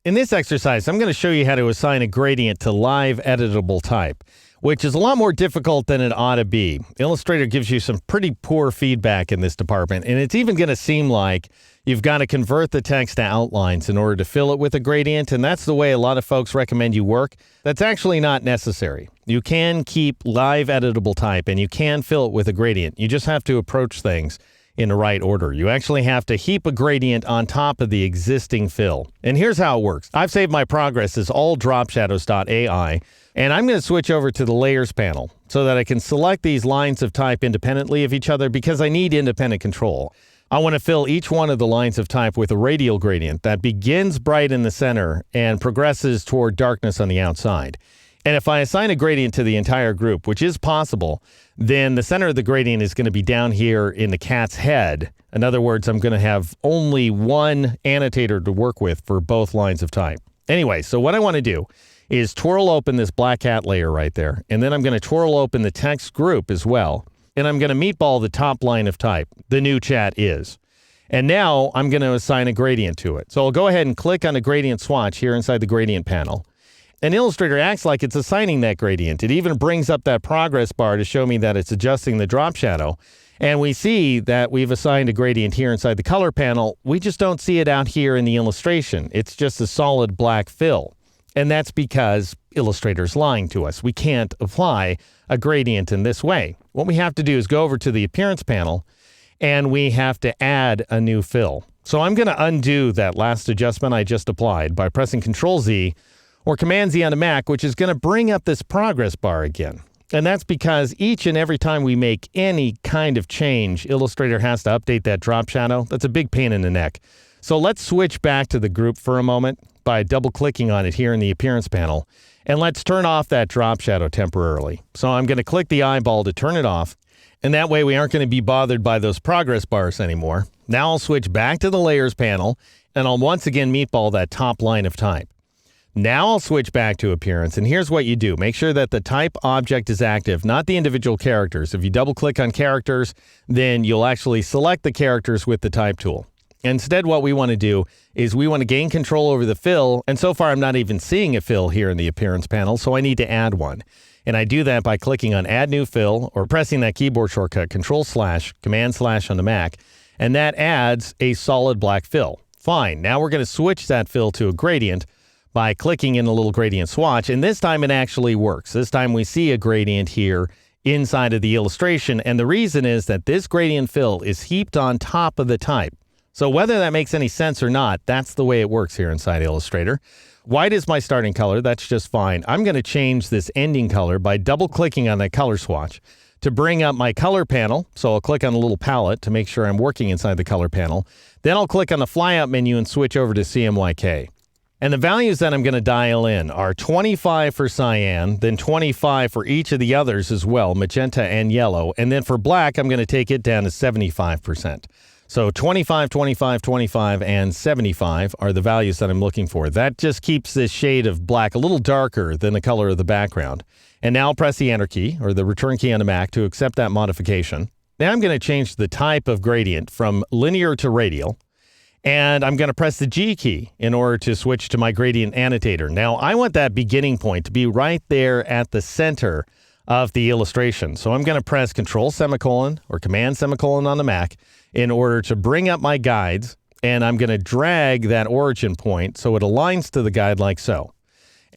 In this exercise, I'm going to show you how to assign a gradient to live editable type, which is a lot more difficult than it ought to be. Illustrator gives you some pretty poor feedback in this department, and it's even going to seem like you've got to convert the text to outlines in order to fill it with a gradient, and that's the way a lot of folks recommend you work. That's actually not necessary. You can keep live editable type, and you can fill it with a gradient. You just have to approach things in the right order. You actually have to heap a gradient on top of the existing fill. And here's how it works. I've saved my progress as all dropshadows.ai, and I'm going to switch over to the layers panel so that I can select these lines of type independently of each other because I need independent control. I want to fill each one of the lines of type with a radial gradient that begins bright in the center and progresses toward darkness on the outside. And if I assign a gradient to the entire group, which is possible, then the center of the gradient is going to be down here in the cat's head. In other words, I'm going to have only one annotator to work with for both lines of type. Anyway, so what I want to do is twirl open this black cat layer right there, and then I'm going to twirl open the text group as well, and I'm going to meatball the top line of type, the new chat is. And now I'm going to assign a gradient to it. So I'll go ahead and click on the gradient swatch here inside the gradient panel. And Illustrator acts like it's assigning that gradient. It even brings up that progress bar to show me that it's adjusting the drop shadow. And we see that we've assigned a gradient here inside the color panel. We just don't see it out here in the illustration. It's just a solid black fill. And that's because Illustrator's lying to us. We can't apply a gradient in this way. What we have to do is go over to the appearance panel and we have to add a new fill. So I'm going to undo that last adjustment I just applied by pressing Control-Z or Command-Z on a Mac, which is going to bring up this progress bar again. And that's because each and every time we make any kind of change, Illustrator has to update that drop shadow. That's a big pain in the neck. So let's switch back to the group for a moment by double-clicking on it here in the appearance panel. And let's turn off that drop shadow temporarily. So I'm going to click the eyeball to turn it off. And that way we aren't going to be bothered by those progress bars anymore. Now I'll switch back to the layers panel, and I'll once again meatball that top line of type. Now I'll switch back to appearance, and here's what you do. Make sure that the type object is active, not the individual characters. If you double-click on characters, then you'll actually select the characters with the type tool. Instead, what we want to do is we want to gain control over the fill, and so far I'm not even seeing a fill here in the appearance panel, so I need to add one. And I do that by clicking on Add New Fill or pressing that keyboard shortcut Control/, Command/ on the Mac, and that adds a solid black fill. Fine, now we're going to switch that fill to a gradient by clicking in the little gradient swatch, and this time it actually works. This time we see a gradient here inside of the illustration, and the reason is that this gradient fill is heaped on top of the type. So whether that makes any sense or not, that's the way it works here inside Illustrator. White is my starting color, that's just fine. I'm going to change this ending color by double-clicking on that color swatch to bring up my color panel. So I'll click on the little palette to make sure I'm working inside the color panel. Then I'll click on the flyout menu and switch over to CMYK. And the values that I'm going to dial in are 25 for cyan, then 25 for each of the others as well, magenta and yellow. And then for black, I'm going to take it down to 75%. So 25, 25, 25, and 75 are the values that I'm looking for. That just keeps this shade of black a little darker than the color of the background. And now I'll press the Enter key, or the Return key on the Mac, to accept that modification. Now I'm going to change the type of gradient from linear to radial. And I'm going to press the G key in order to switch to my gradient annotator. Now, I want that beginning point to be right there at the center of the illustration. So I'm going to press Control semicolon or Command semicolon on the Mac in order to bring up my guides. And I'm going to drag that origin point so it aligns to the guide like so.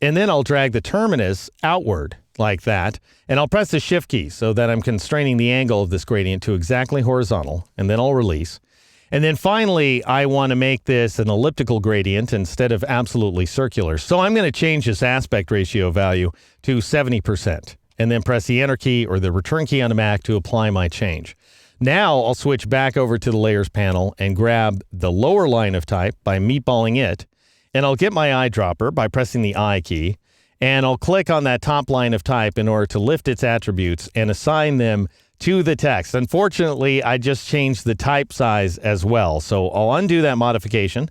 And then I'll drag the terminus outward like that. And I'll press the Shift key so that I'm constraining the angle of this gradient to exactly horizontal. And then I'll release. And then finally, I want to make this an elliptical gradient instead of absolutely circular. So I'm going to change this aspect ratio value to 70%, and then press the Enter key or the Return key on the Mac to apply my change. Now I'll switch back over to the Layers panel and grab the lower line of type by meatballing it, and I'll get my eyedropper by pressing the I key, and I'll click on that top line of type in order to lift its attributes and assign them to the text. Unfortunately, I just changed the type size as well. So I'll undo that modification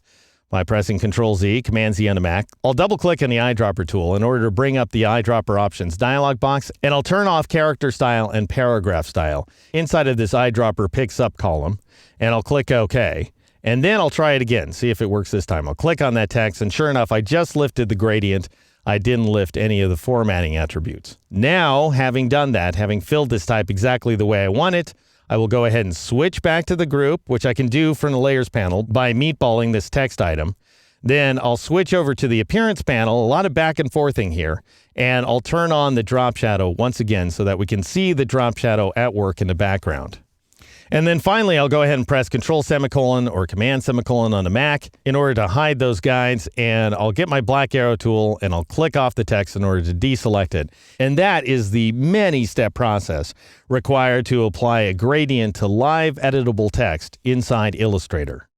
by pressing Control-Z, Command-Z on the Mac. I'll double-click on the eyedropper tool in order to bring up the eyedropper options dialog box, and I'll turn off character style and paragraph style inside of this eyedropper picks up column, and I'll click OK. And then I'll try it again, see if it works this time. I'll click on that text, and sure enough, I just lifted the gradient. I didn't lift any of the formatting attributes. Now, having done that, having filled this type exactly the way I want it, I will go ahead and switch back to the group, which I can do from the Layers panel by meatballing this text item. Then I'll switch over to the Appearance panel, a lot of back and forthing here, and I'll turn on the drop shadow once again so that we can see the drop shadow at work in the background. And then finally, I'll go ahead and press Control semicolon or Command semicolon on the Mac in order to hide those guides, and I'll get my black arrow tool and I'll click off the text in order to deselect it. And that is the many-step process required to apply a gradient to live editable text inside Illustrator.